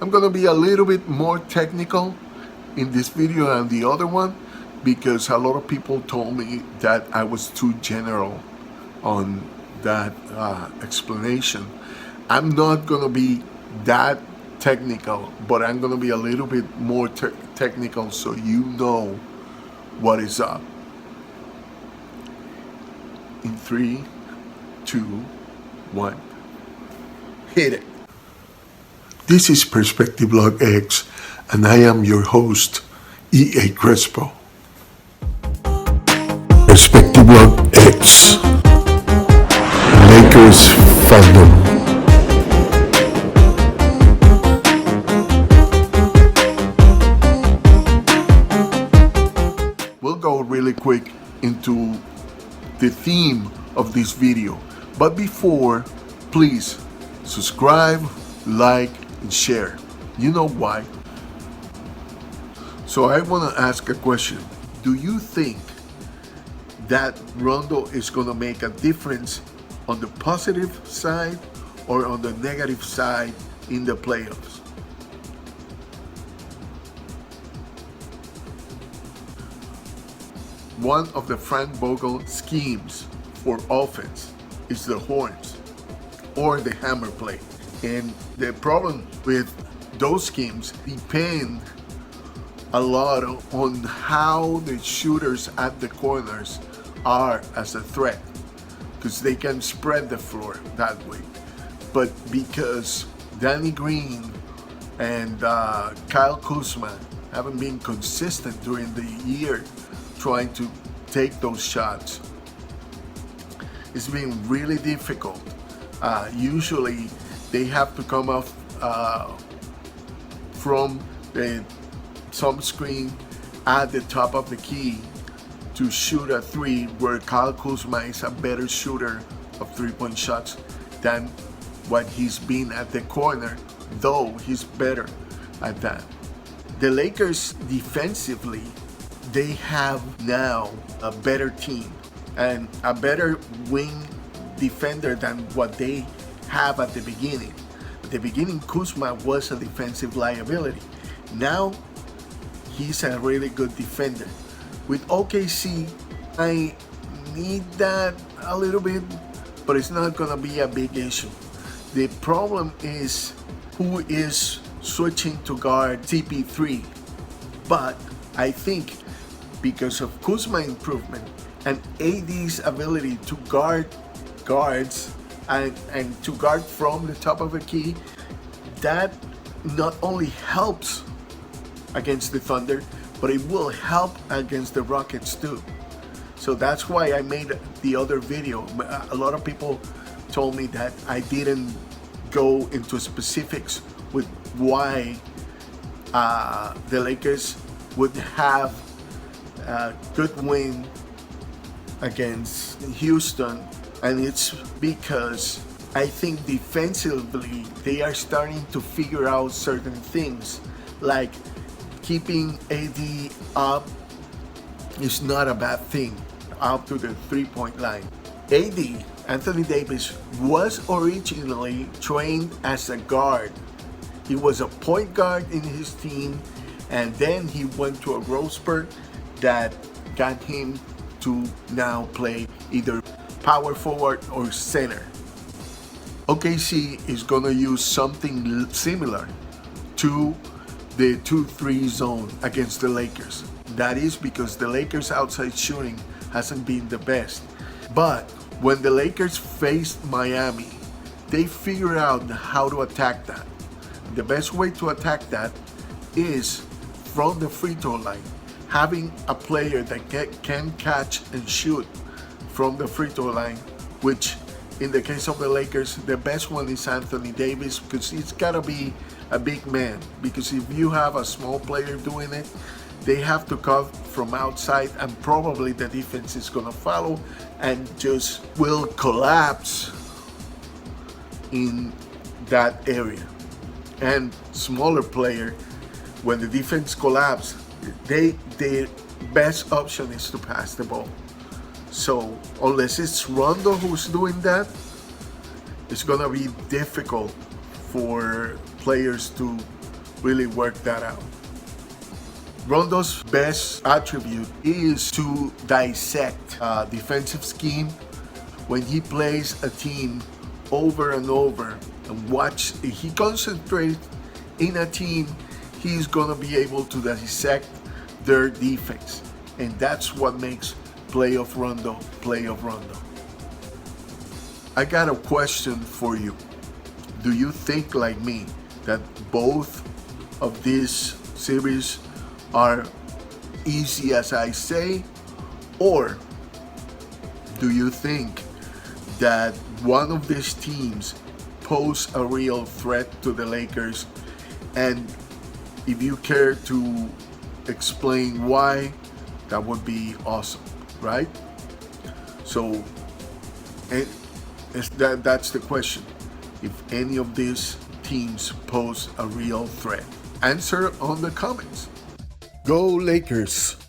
I'm gonna be a little bit more technical in this video than the other one because a lot of people told me that I was too general on that explanation. I'm not gonna be that technical, but I'm gonna be a little bit more technical so you know what is up. In 3, 2, 1, hit it. This is PERSPECTIVLOG X, and I am your host, E.A. Crespo. PERSPECTIVLOG X, Lakers-fandom. We'll go really quick into the theme of this video, but before, please subscribe, like, and share. You know why? So I want to ask a question. Do you think that Rondo is going to make a difference on the positive side or on the negative side in the playoffs? One of the Frank Vogel schemes for offense is the horns or the hammer play. And the problem with those schemes depend a lot on how the shooters at the corners are as a threat, because they can spread the floor that way. But because Danny Green and Kyle Kuzma haven't been consistent during the year trying to take those shots, it's been really difficult. Usually they have to come off from some screen at the top of the key to shoot a three, where Kyle Kuzma is a better shooter of three-point shots than what he's been at the corner, though he's better at that. The Lakers defensively, they have now a better team and a better wing defender than what they have at the beginning. At the beginning, Kuzma was a defensive liability. Now, he's a really good defender. With OKC, I need that a little bit, but it's not gonna be a big issue. The problem is who is switching to guard CP3. But I think because of Kuzma improvement and AD's ability to guard guards and to guard from the top of a key, that not only helps against the Thunder, but it will help against the Rockets too. So that's why I made the other video. A lot of people told me that I didn't go into specifics with why the Lakers would have a good win against Houston, and it's because I think defensively they are starting to figure out certain things, like keeping AD up is not a bad thing, up to the three-point line. AD, Anthony Davis, was originally trained as a guard. He was a point guard in his team, and then he went to a growth spurt that got him to now play either power forward or center. OKC is gonna use something similar to the 2-3 zone against the Lakers. That is because the Lakers' outside shooting hasn't been the best. But when the Lakers faced Miami, they figured out how to attack that. The best way to attack that is from the free throw line, having a player that can catch and shoot from the free throw line, which in the case of the Lakers, the best one is Anthony Davis, because it's gotta be a big man. Because if you have a small player doing it, they have to cut from outside, and probably the defense is gonna follow and just will collapse in that area. And smaller player, when the defense collapse, their best option is to pass the ball. So unless it's Rondo who's doing that, it's gonna be difficult for players to really work that out. Rondo's best attribute is to dissect a defensive scheme. When he plays a team over and over and if he concentrates in a team, he's gonna be able to dissect their defense. And that's what makes playoff Rondo. I got a question for you. Do you think, like me, that both of these series are easy as I say? Or do you think that one of these teams pose a real threat to the Lakers? And if you care to explain why, that would be awesome, right? So that's the question. If any of these teams pose a real threat, answer on the comments. Go Lakers!